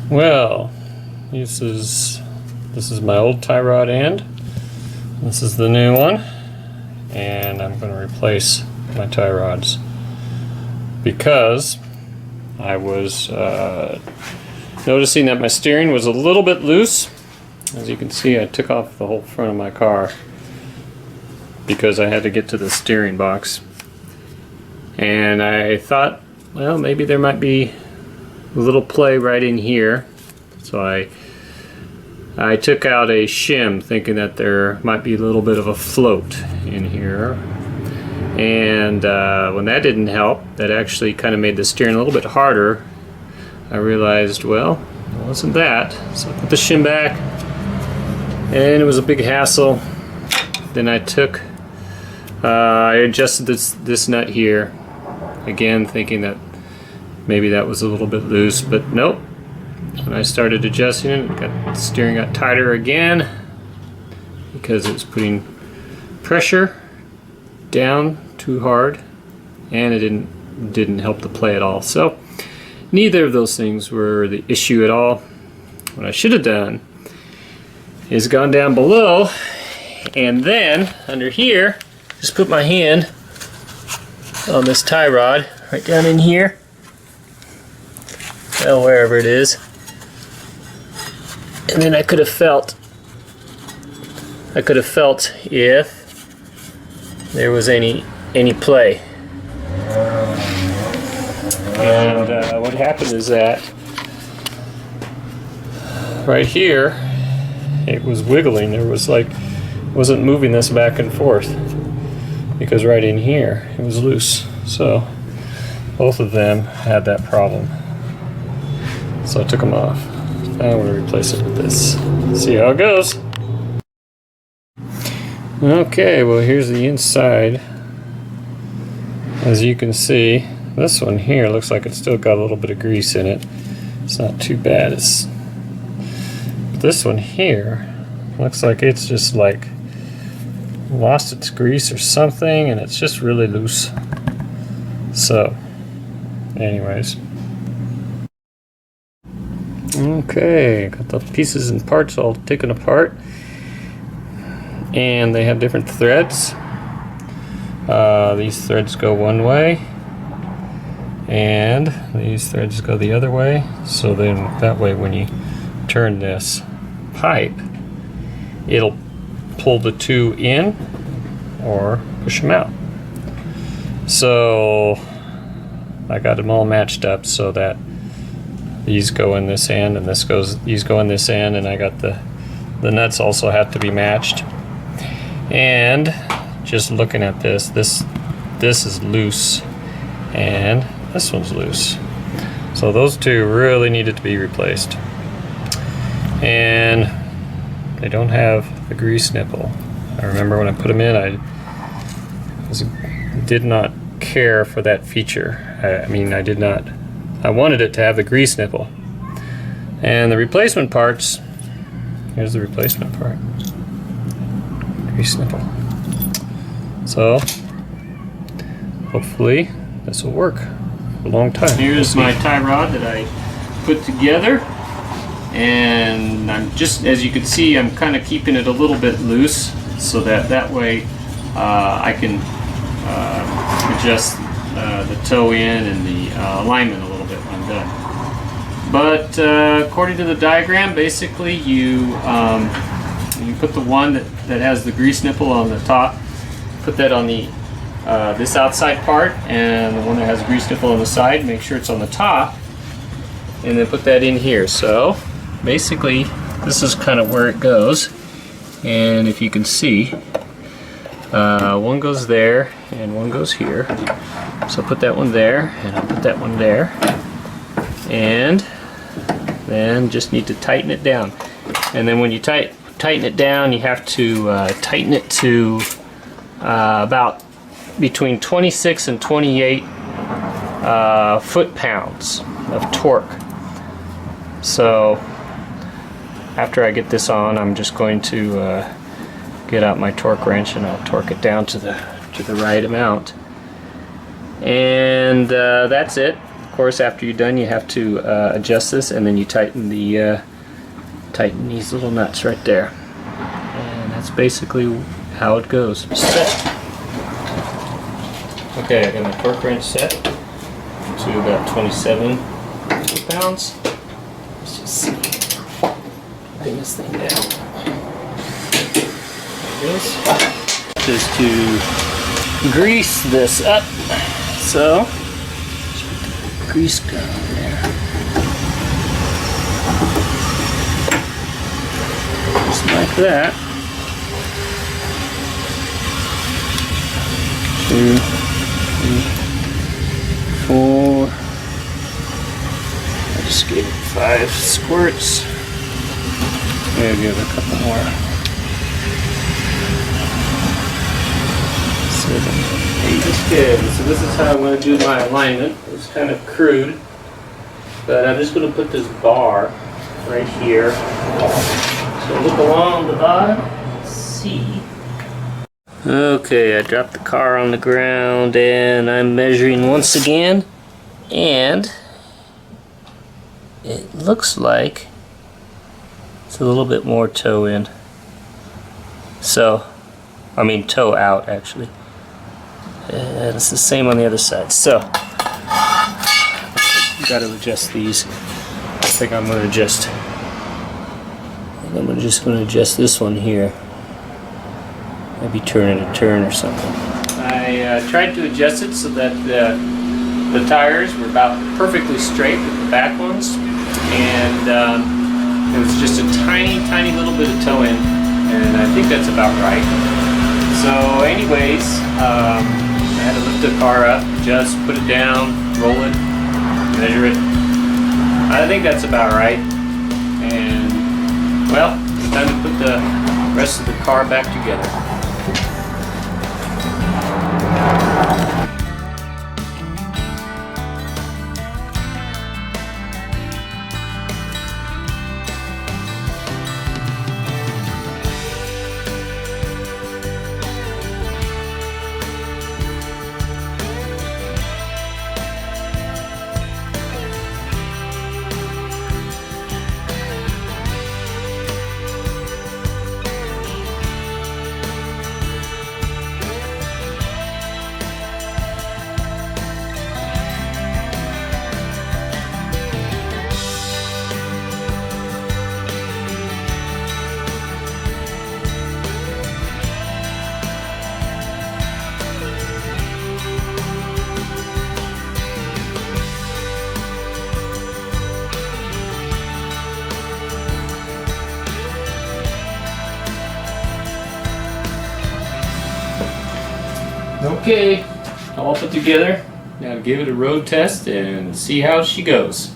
Well, this is my old tie rod end. This is the new one, and I'm going to replace my tie rods because I was noticing that my steering was a little bit loose. As you can see, I took off the whole front of my car because I had to get to the steering box, and I thought, well, maybe there might be a little play right in here. So I took out a shim thinking that there might be a little bit of a float in here, and when that didn't help, that actually kind of made the steering a little bit harder. I realized, well, it wasn't that. So I put the shim back, and it was a big hassle. Then I adjusted this nut here again, thinking that maybe that was a little bit loose, but nope. When I started adjusting it, the steering got tighter again because it was putting pressure down too hard, and it didn't help the play at all. So neither of those things were the issue at all. What I should have done is gone down below, and then under here, just put my hand on this tie rod right down in here, well, wherever it is, and then I could have felt if there was any play. And what happened is that right here it was wiggling. There was wasn't moving this back and forth because right in here it was loose. So both of them had that problem. So I took them off. Now I'm going to replace it with this. See how it goes. Okay, well, here's the inside. As you can see, this one here looks like it's still got a little bit of grease in it. It's not too bad. This one here looks like it's just lost its grease or something, and it's just really loose. So, anyways. Okay, got the pieces and parts all taken apart, and they have different threads. These threads go one way, and these threads go the other way. So then that way when you turn this pipe, it'll pull the two in or push them out. So I got them all matched up so that these go in this end and these go in this end, and I got the nuts also have to be matched. And just looking at this is loose and this one's loose. So those two really needed to be replaced. And they don't have the grease nipple. I remember when I put them in, I did not care for that feature. I wanted it to have the grease nipple. And the replacement parts, here's the replacement part. Grease nipple. So, hopefully this will work for a long time. Here's my tie rod that I put together. And I'm just, as you can see, I'm kind of keeping it a little bit loose so that way I can adjust the toe in and the alignment a little bit when I'm done. But according to the diagram, basically you put the one that has the grease nipple on the top, put that on the this outside part, and the one that has grease nipple on the side, make sure it's on the top, and then put that in here. So basically this is kind of where it goes, and if you can see, one goes there and one goes here. So put that one there, and I'll put that one there, and then just need to tighten it down. And then when you tighten it down, you have to tighten it to about between 26 and 28 foot-pounds of torque. So after I get this on, I'm just going to get out my torque wrench and I'll torque it down to the right amount. And that's it. course, after you're done, you have to adjust this, and then you tighten the tighten these little nuts right there. And that's basically how it goes. Set. Okay, I got my torque wrench set to about 27 pounds. Let's just see. Bring this thing down. There it is. Just to grease this up. So, grease gun there. Just like that. 2, 3, 4. I just gave it 5 squirts. Maybe I'll give it a couple more. 7, 8. Okay, so this is how I'm going to do my alignment. It's kind of crude, but I'm just going to put this bar right here. So look along the bottom and see. Okay, I dropped the car on the ground and I'm measuring once again, and it looks like it's a little bit more toe in. So, I mean toe out actually. And it's the same on the other side. So, got to adjust these. I think I'm going to adjust. I'm just going to adjust this one here. Maybe turn it a turn or something. I tried to adjust it so that the tires were about perfectly straight with the back ones, and it was just a tiny little bit of toe in, and I think that's about right. So anyways, I had to lift the car up, just put it down, roll it, measure it. I think that's about right, and well, it's time to put the rest of the car back together. Okay, all put together. Now give it a road test and see how she goes.